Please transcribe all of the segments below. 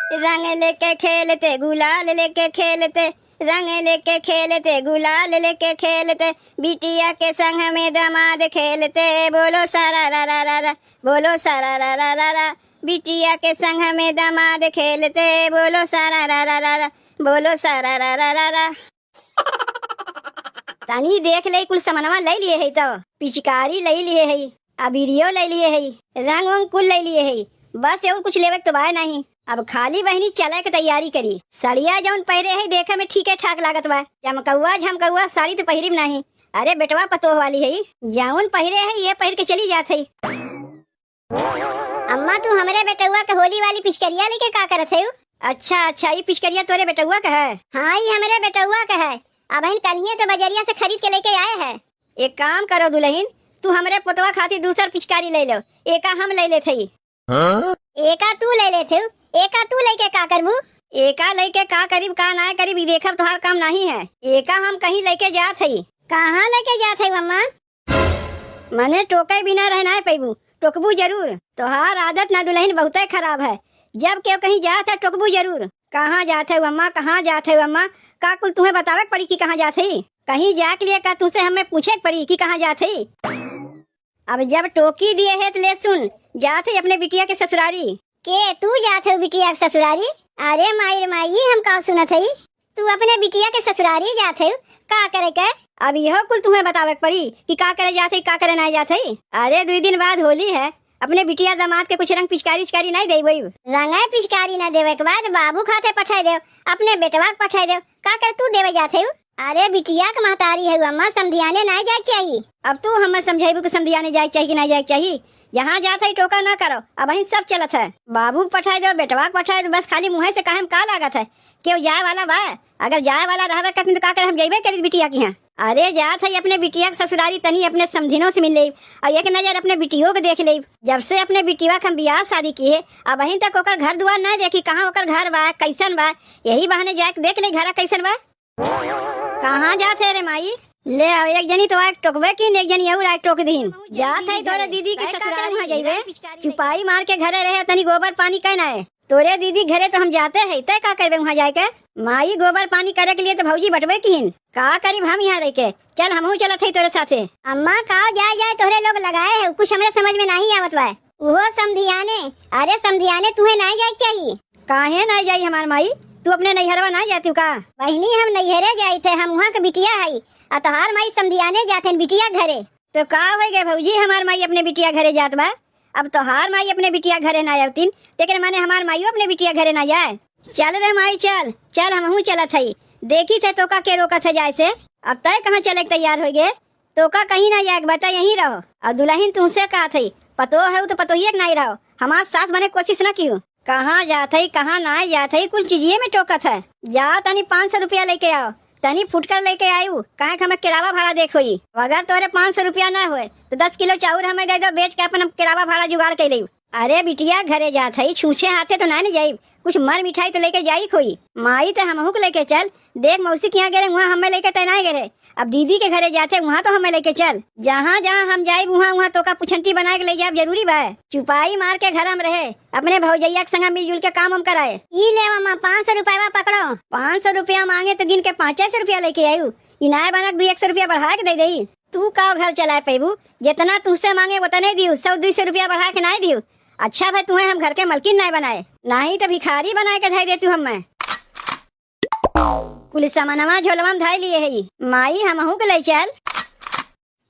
रंग लेके खेलते गुलाल लेके खेलते, रंग लेके खेलते गुलाल लेके खेलते, बिटिया के संग में दामाद खेलते। बोलो सारा रा रा रा रा, बोलो सारा रा रा रा रा, बिटिया के संग में दामाद खेलते। बोलो सारा रा रा रा रा, बोलो सारा रा रा रा रा। तनी देख ले, कुल सामानवा ले लिए है, तो पिचकारी ले लिए है, अबीरियो ले लिए है, रंग वंग कुल ले लिए है, बस और कुछ लेवे तो बाय नहीं। अब खाली बहनी चले के तैयारी करी। सड़िया जौन पहरे है देखे में ठीके ठाक लागत बा, चमकौआ झमकौआ साड़ी तो पहिरिब नहीं। अरे बेटवा पतोह वाली है, जौन पहरे है ये पहर के चली जात है। अम्मा तू हमरे बेटुआ के होली वाली पिचकरिया लेके का करत है? अच्छा अच्छा, ये पिचकरिया तोरे बेटुआ का है? हाँ, ये हमरे बेटुआ का है। अब इन कलिए तो बजरिया से खरीद के लेके आए हैं। एक काम करो दुल्हन, तू हमरे पुतवा खातिर दूसर पिचकारी ले लो, एका हम ले लेते ही। एका तू ले लेते, एका तू लेके का करबू? एका लेके का करीब का ना करीब देखब तोहार काम नहीं है। एका हम कहीं लेके जात है। कहाँ लेके जात है मम्मा? मने टोके बिना रहना है पैबू, टोकबू जरूर। तोहार आदत ना दुल्हन बहुत खराब है, जब क्यों कहीं जात है टोकबू जरूर। कहाँ जात है अम्मा, कहाँ जात है अम्मा? का कुल तुम्हें बतावे पड़ी कि कहाँ जात है? कहीं जा के लिए का तुझसे हमें पूछे पड़ी कि कहाँ जात है? अब जब टोकी दिए है तो ले सुन, जात है अपने बिटिया के ससुरारी। के तू जात है बिटिया के ससुरारी? अरे माई माई, हम का सुनत है, तू अपने बिटिया के ससुरारी जात है, का करे के? अब यह कुल तुम्हें बतावे पड़ी कि का करे जात है, का करे नहीं जात है। अरे 2 दिन बाद होली है, अपने बिटिया दामाद के कुछ रंग पिचकारी नहीं दे वही रंग पिचकारी न देवे के बाद बाबू खाते पठाई दे, अपने बेटवा के पठाई दे, का कर तू देवे जाते हो? अरे बिटिया के महतारी है अम्मा, समझियाने नहीं जाए चाहिए। अब तू हमें समझाइबू कि समझियाने जाए चाहिए कि नहीं जाए चाहिए? यहाँ जाते ही टोका ना करो, अब वही सब चलत है। बाबू को पठाई दो, बेटवा को पठाई दो, बस खाली मुँह से कहे का लागत है? क्यों जाए वाला बा? अगर जाए वाला रहे तो का कर हम जेबे करी बिटिया की यहाँ। अरे जात है अपने बिटिया के ससुरारी, तनी अपने समधिनों से मिल ले और एक नजर अपने बिटियों को देख ले। जब से अपने बिटिया के हम बियाह शादी की है, अब वहीं तक ओकर घर दुआर नहीं देखी, कहाँ ओकर घर बा, कैसन बा। यही बहाने जाके देख ले घर कैसन बा। कहाँ जात है रे माई? ले आओ, एक जनी तो आग टोकबे की, एक जनी और आग टोक दीन। जात है तोरे दीदी के ससुराल में जाइबे, चुपाई मार के घरे रहे, तनी गोबर पानी कहना है। तोरे दीदी घरे तो हम जाते हैं, तय का करबे वहाँ जाके? माई गोबर पानी करे के लिए तो भौजी बटवे की का करीब हम यहाँ रह के। चल हमहू चलत है तोरे साथे। अम्मा का जाए जाए तोहरे लोग लगाए है, कुछ हमरे समझ में नहीं आवत बा। वो समधियाने, अरे समधियाने तुम्हें नहीं जाए चाहिए। काहे नहीं जाई हमार माई? तू अपने नैहरवा नहीं जाती का? बहनी हम नैहरे जाए थे, हम वहाँ के बिटिया है, तोहार माई समधियाने जाते बिटिया घरे। तो का हो गए भौजी, हमार माई अपने बिटिया घरे जात बा? अब तोहार माई अपने बिटिया घरे ना आवतीन, लेकिन माने हमार माई अपने बिटिया घरे ना जाए। चल रे माई चल चल, हमहू चलत है। देखी थे तो का के रोका थे जाए से, अब तय कहाँ चले तैयार हो गए? तो का कहीं ना जाए, बता यहीं रहो। और दुल्हन तुमसे कहा थी पतो है तो पतो ही नहीं रहो, हमारे सास बने कोशिश न की। कहाँ जात है कहाँ ना जात है, कुल चीजिए में टोकत है। जाओ तनी 500 रुपया लेके आओ, तनी फुटकर लेके आयु, कहे हमें किरावा भाड़ा देखो ही। अगर तोरे 500 रुपया न हुए तो 10 किलो चाउर हमें दे दो, बेच के अपन किरावा भाड़ा जुगाड़ के ले। अरे बिटिया घरे जात है, छूछे हाथे तो नहीं जाई, कुछ मर मिठाई तो लेके जाई कोई। माई तो हमहू को लेके चल, देख मौसी के यहाँ गए वहाँ हमें लेके तय नहीं गए, अब दीदी के घरे जाते वहाँ तो हमें लेके चल। जहाँ जहाँ हम जाये वहाँ तो का पुछंटी बना के ले जाए जरूरी बा। चुपाई मार के घर हम रहे, अपने भौजैया के संग मिलजुल के काम हम कराए। ई ले मामा 500 रुपया पकड़ो। 500 रुपया मांगे तो गिन के 500 रुपया लेके आयु, इनाय बनक 200 रुपया बढ़ा के दे दई। तू का घर चलाए पैबू, जितना तुझसे मांगे उतने दियो, 100-200 रुपया बढ़ा के नहीं दियो। अच्छा भाई तुम्हें हम घर के मलकिन नहीं बनाए, नहीं तो भिखारी बना के धाई देती हूँ मैं। कुल सामानवा झोलवा में धाई लिए है माई, हमहू के ले चल।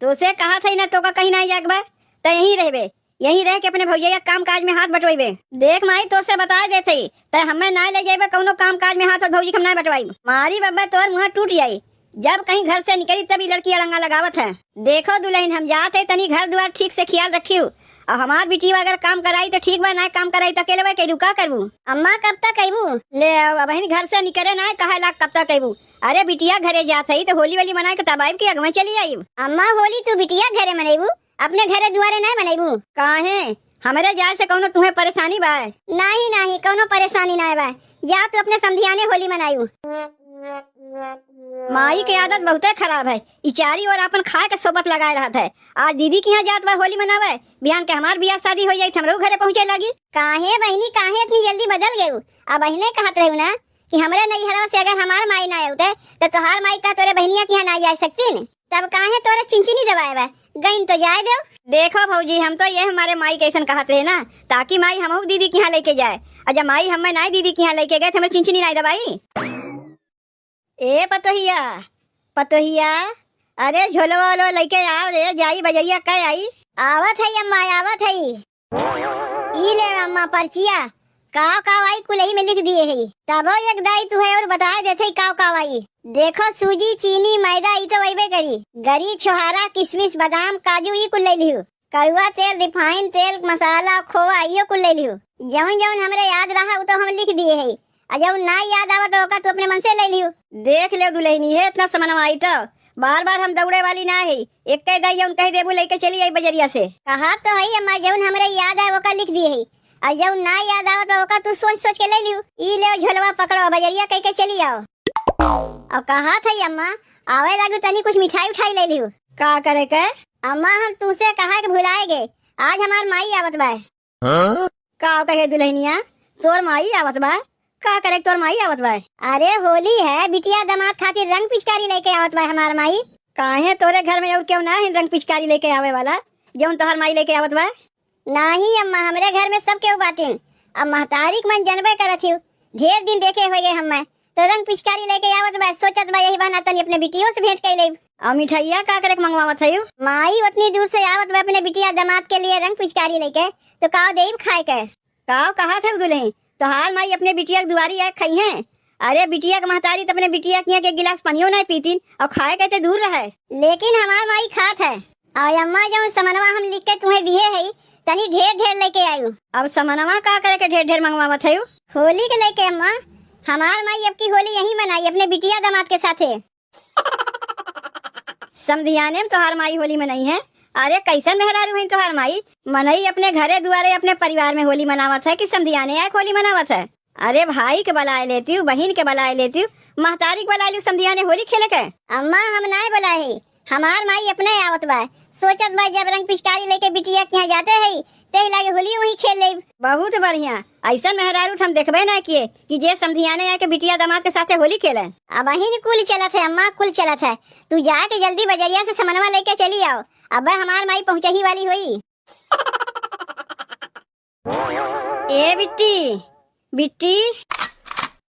तो से कहा था ना तो का कहीं नहीं जागबा, तो यहीं रहबे, यहीं रह के अपने भैया काम काज में हाथ बटवेबे। देख माई तो से बता देते तो हमें ना ले जाए कौनो काम काज में हाथ, और भौजी हम नहीं बटवाई। मारी बाबा तोर मुँह टूट जाये, जब कहीं घर से निकली तभी लड़की अड़ंगा लगावत है। देखो दुल्हन हम जाते तनी घर द्वार ठीक से ख्याल रखियो, और हमार बिटी अगर काम कराई तो ठीक बा, ना काम कराई तो अकेले करू का करबू? अम्मा कब तक कहबू? ले बहन घर से निकले ना कहे लाख कब तक कहबू? अरे बिटिया घरे जात है तो होली वाली मना के तब आयब की अगवा चली आई। अम्मा होली तू बिटिया घरे मनेबू, अपने घरे दुआरे नहीं मनेबू? काहे हमारे जाए से कौनो तुम्हें परेशानी बा? नहीं नहीं कौनो परेशानी नहीं बा, या तू अपने समधियाने होली मनायू। माई के आदत बहुते खराब है। इचारी और अपन खाए के सोबत लगाए रहा था। आज दीदी के यहाँ जात बा होली मनावे, बिहान के हमार बियाह शादी हो जाई हमरो घरे पहुँचे लगी। काहे बहनी काहे इतनी जल्दी बदल गयू? अब बहने कहत रहू ना कि हमरे नैहरवा से अगर हमार माई ना आउते तो तोहार माई का तोरे बहनिया के यहाँ ना जा सकती न। तब काहे तोरे चिंचिनी दबाए बा? गईन तो जाए दो। देखो भौजी, हम तो ये हमारे माई कैसन कहत रहे ना, ताकि माई हमहू दीदी के यहाँ लेके जाए। और जब माई हमें ना दीदी के यहाँ लेके गए तो हमें चिंचिनी नहीं दबाई। ए पतोहिया पतोहिया, अरे झोलो वालो लेके आओ रे, जाई बजरिया कह आई। आवत है अम्मा, आवत है। ई ले अम्मा पर्चिया, काव काव आई कुलही में लिख दिए है। तबो एक दाई तू है और बता देते काव काव आई। देखो सूजी चीनी मैदा ई तो वैबे करी, गरी छोहारा किशमिश बादाम काजू ई कुल ले लिहू। कड़ुआ तेल रिफाइन तेल मसाला खोआ इहो कुल ले लिहू। जौन जौन हमरे याद रहा वो तो हम लिख दिए है, और जब ना याद आवत होगा तो अपने मन से ले लियो। देख ले दुल्हनी है इतना सामान आई तो बार बार हम दौड़े वाली ना है। एक कह दई उन कह देबू लेके चली आई बजरिया से। कहा तो है अम्मा, जौन हमरे याद है वो का लिख दिए है, और जब ना याद आवत होगा तो सोच सोच के ले लियो। ई ले झोलवा पकड़ो, बजरिया कह के चली आओ। और कहा था अम्मा आवे लागू तनी कुछ मिठाई उठाई ले लियो। का करे के अम्मा, हम तुझसे कहा के भुलाए गए, आज हमार माई आवत बा। का कहे दुल्हनिया तोर माई आवत बा? का करे तोर माई आवत बा? अरे होली है, बिटिया दामाद खातिर रंग पिचकारी लेके आवत बा हमार माई। काहे तोरे घर में और क्यों ना है रंग पिचकारी लेके आवे वाला जौन तोहर माई लेके आवत बा? नहीं अम्मा, हमरे घर में सब केहू बाटिन। अब महतारी के मन जनबे करत हूँ, ढेर दिन देखे हो गए हमें तो रंग पिचकारी लेके आवत बा। सोचत बा यही बहाना तनी अपने बिटियों से भेंट कर लेब। और मिठाइया का करे मंगवावत है? माई उतनी दूर से आवत बा अपने बिटिया दामाद के लिए रंग पिचकारी लेके, तो काव देब खाए के। काव कहा था दुल्हन तोहार माई अपने बिटिया के दुआरी आए खाई है? अरे बिटिया के महतारी तो अपने बिटिया के गिलास पानियो नहीं पीती और खाए कहते दूर रहे। लेकिन हमार माई खात है। और अम्मा जो समनवा हम लिख के तुम्हें दिए है तनी ढेर ढेर लेके आयु। अब समनवा का करे के ढेर ढेर मंगवावत है? होली के लेके अम्मा, हमार माई अब की होली यही मनाई अपने बिटिया दामाद के साथे। समधियाने में तोहार माई होली मनाई है? अरे कैसे मेहरारू है तोहार माई, मनई अपने घरे दुआरे अपने परिवार में होली मनावत है कि समधियाने आए होली मनावत है? अरे भाई के बुलाए लेती हूँ, बहन के बुलाए लेती हूँ, महतारी के बुला लू समधियाने होली खेले के। अम्मा हम ना बुलाए, हमार माई अपने आवत बा। सोचत बा जब रंग पिचकारी लेके बिटिया के यहाँ जाते है ते लागे होली वही खेल ले। बहुत बढ़िया, ऐसा मेहरारू हम देखबे ना किए कि जे समधियाने आके बिटिया दामाद के साथे होली खेले। अब वही कुल चलत है अम्मा, कुल चलत है। तू जाके जल्दी बजरिया से समनवा लेके चली आओ, अब हमार माई पहुँचे ही वाली हुई। ए बिट्टी बिट्टी,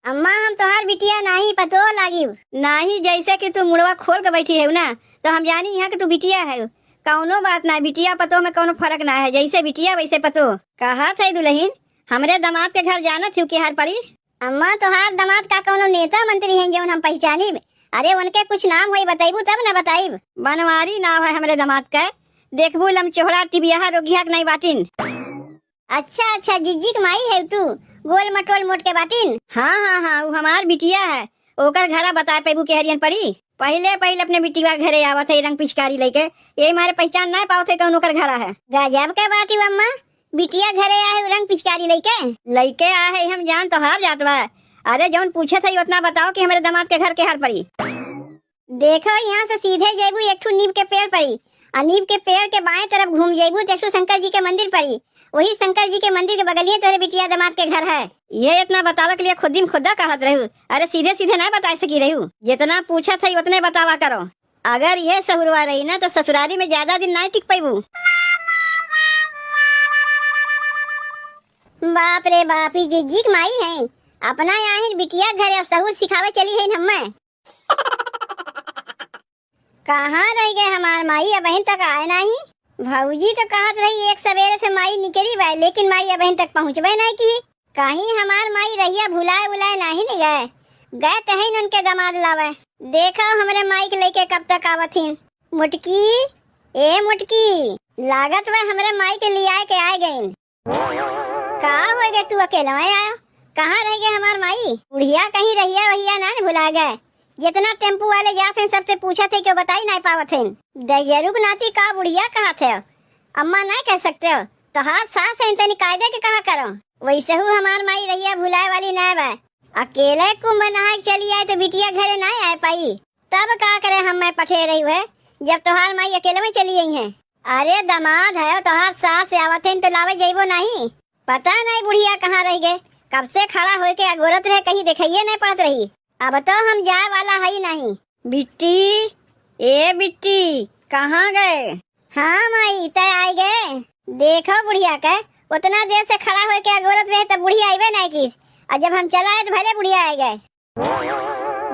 अम्मा हम तोहार बिटिया नहीं पतो लागी नहीं, जैसे कि तू मुड़वा खोल के बैठी है ना तो हम जानी यहाँ कि तू बिटिया है। कौनो बात ना, बिटिया पतो में कौनो फर्क ना है, जैसे बिटिया वैसे पतो। कहा था दुल्हन हमरे दामाद के घर जाना थी कि हर पड़ी? अम्मा तोहार दामाद का कौनो नेता मंत्री है जो हम पहचानी? अरे उनके कुछ नाम हुई बताइबू तब न बताइब। बनवारी नाम है हमरे दामाद का, देखबू लमचोहरा टिबिया रोगिया नहीं बाटिन। अच्छा अच्छा, जिज्जिक माई है तू, गोल मटोल मोट के बाटिन। हाँ हाँ हाँ, वो हमार बिटिया है, ओकर घरा बता पेबू के हरियन पड़ी। पहले अपने बिटिया घरे आवत है रंग पिचकारी लेके, ये हमारे पहचान नहीं पाओ कौन ओकर घरा है। गजब के बाटी अम्मा, बिटिया घरे आए रंग पिचकारी लेके आ है, हम जान तो हार जात बा। अरे जौन पूछे थे उतना बताओ कि हमारे दामाद के घर के हर पड़ी। देखो यहाँ से सीधे जेबू एक नीम के पेड़ पड़ी, और नीम के पेड़ के बाएं तरफ घूम जेबू तो शंकर जी के मंदिर पड़ी। वही शंकर जी के मंदिर के बगलिए तेरे बिटिया दामाद के घर है। ये इतना बतावे के लिए खुद ही खुदा कहत रहू? अरे सीधे सीधे नहीं बता सकी रहू, जितना पूछा था उतने बतावा करो। अगर ये सहुरवा रही ना तो ससुराली में ज्यादा दिन नहीं टिक पाबू। बाप रे बाप, ही जिज्जिक माई है, अपना यहाँ बिटिया घर सहुर सिखावे चली है हमें। कहाँ रह गए हमार माई, अब बहन तक आए नहीं। भौजी तो कहत रही एक सवेरे से माई निकली बा, लेकिन माई अब बहन तक पहुँचबे नहीं की। कहीं हमार माई रहिया भुलाए उलाए नहीं न गए तहीं उनके दामाद लावे। देखो हमरे माई के लेके कब तक आवथिन। मुटकी ए मुटकी, लागत बा हमरे माई के लिए के आए गईन। का हो गए तू अकेला आया? कहाँ रह गए हमार माई? बुढ़िया कहीं रहिया वहिया ना भुला गए। जितना टेम्पू वाले जाते सबसे पूछा थे क्यों बताई नहीं पावत है। दयरुक नाती का बुढ़िया कहा थे, अम्मा नहीं कह सकते हो तो हाथ सास है तनी कायदे के कहा करो। वैसे हूँ हमार माई रहिया भुलाए वाली ना बा। अकेले कुंभ नहा चली आए तो बिटिया घरे ना आ पाई, तब का करे हम मैं पठे रही है जब तोहार माई अकेले में चली गई है। अरे दामाद है तोहार सास आवत है तो लावे जइबो नहीं, पता नहीं बुढ़िया कहाँ रह गए, कब से खड़ा होके के अगोरत रहे, कहीं दिखाइए नहीं पड़त रही। अब तो हम जाए वाला है ही नहीं। बिट्टी, ए बिट्टी कहाँ गए? हाँ माई तय आई गए। देखो बुढ़िया के उतना देर से खड़ा होके के अगोरत रहे तब बुढ़िया आईबे नहीं की, और जब हम चला तो भले बुढ़िया आ गए।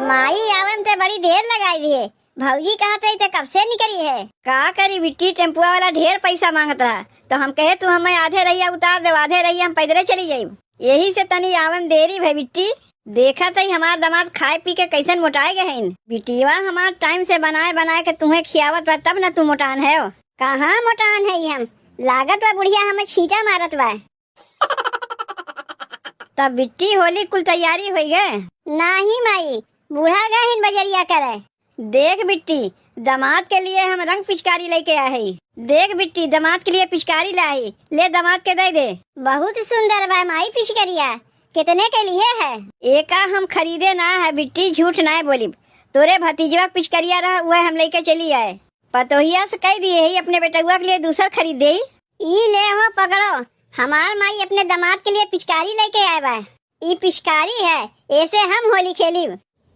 माई आवे में तो बड़ी देर लगाई दिए, भौजी कहा थे कब से निकली है। का करी बिट्टी, टेम्पुआ वाला ढेर पैसा मांगत रहा तो हम कहे तू हमें आधे रहिया उतार दे, आधे रहिया हम पैदल चली जाये, यही से तनी आवे में देरी भाई। बिट्टी देखा था हमार दामाद खाए पी के कैसन मोटाए गए हैं। बिटिया हमार टाइम से बनाए बनाए के तुम्हें खियावत बा तब न तू मोटान है। कहाँ मोटान है हम, लागत बा बुढ़िया हमें छीटा मारत बा। तब बिट्टी होली कुल तैयारी हो गए? नहीं माई, बूढ़ा गए बजरिया करे। देख बिट्टी दामाद के लिए हम रंग पिचकारी लेके आए। देख बिट्टी दामाद के लिए पिचकारी लाई, ले दामाद के दे दे। बहुत सुंदर बा माई पिचकारिया, कितने के लिए है? एका हम खरीदे ना है बिट्टी, झूठ ना है बोली, तोरे भतीजवा पिचकारिया रहा हुआ हम लेके चली आए। पतोहिया से कह दिए ही अपने बेटुआ के लिए दूसर खरीद दे। ई ले हो पकड़ो, हमार माई अपने दामाद के लिए पिचकारी लेके आए बा। ई पिचकारी है, ऐसे हम होली खेली,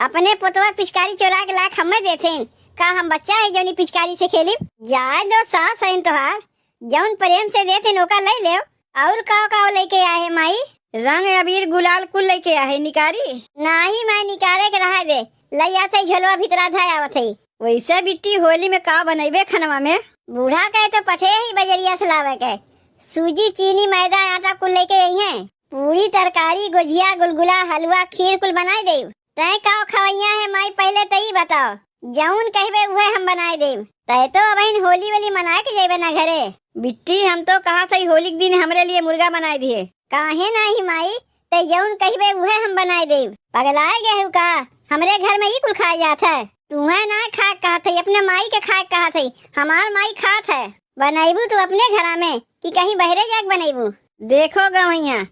अपने पुतवा पिचकारी चोरा के लायक हमें देते, का हम बच्चा है जो पिचकारी से खेली? जाए दो सास है तोहार, जौन प्रेम से देते नौका ले ले। और का लेके आए माई? रंग अबीर गुलाल कुल लेके आए। निकारी नहीं मैं निकारे के रहा दे, ले आते झलवा भीतरा धाय आवत है। वैसे बिट्टी होली में का बनैबे खनवा में? बूढ़ा कहे तो पठे ही बजरिया से लावे के, सूजी चीनी मैदा आटा कुल लेके आई है, पूरी तरकारी गुजिया गुलगुला हलवा खीर कुल बनाए दे। तय का खवैया है माई, पहले तई बताओ, जौन कहबे वह हम बनाए देव। तय तो अब होली वाली मनाए के जेबे ना घरे। बिट्टी हम तो कहा था होली के दिन हमरे लिए मुर्गा बनाए दिए। काहे नहीं माई, तय जौन कहबे वह हम बनाए देव। पगलाए गए हो का, हमरे घर में ही कुल खाया जाता है, तुम्हें ना खाए कहा थे, अपने माई के खाए कहा थे, हमार माई खात है। बनाईबू तू अपने घर में कि कहीं बहरे जाके बनाईबू? देखो गवैया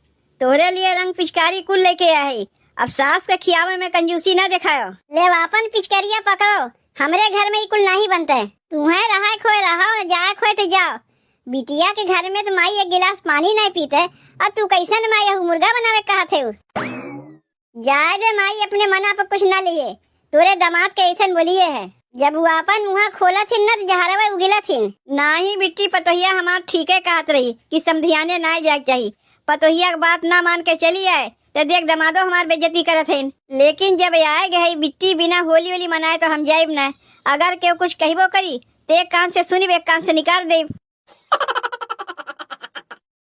तोरे लिए रंग पिचकारी कुल लेके आए, अब सास के खियावे में कंजूसी ना दिखाओ। ले वापन पिचकारिया पकड़ो, हमरे घर में ही कुल नहीं बनता है, तुम्हें रहा खोए रहा, जाए खोए तो जाओ। बिटिया के घर में तो माई एक गिलास पानी नहीं पीते, और तू कैसे माई मुर्गा बनावे कहा थे? जाए दे माई, अपने मना पर कुछ ना लिए, तोरे दामाद के ऐसा बोलिए है, जब वो अपन मुँह खोला थी न तो जहरवा उगिला थी। नहीं बिट्टी, पतोहिया हमार ठीके कहत रही कि समधियाने ना जाग चाहिए, पतोहिया की बात ना मान के चली आए तो देख दमादो हमार बेइज्जती करत है। लेकिन जब आए गए बिट्टी बिना होली होली मनाए तो हम जाइब ना, अगर केहू कुछ कहबो करी तो एक कान से सुनी एक कान से निकाल देब।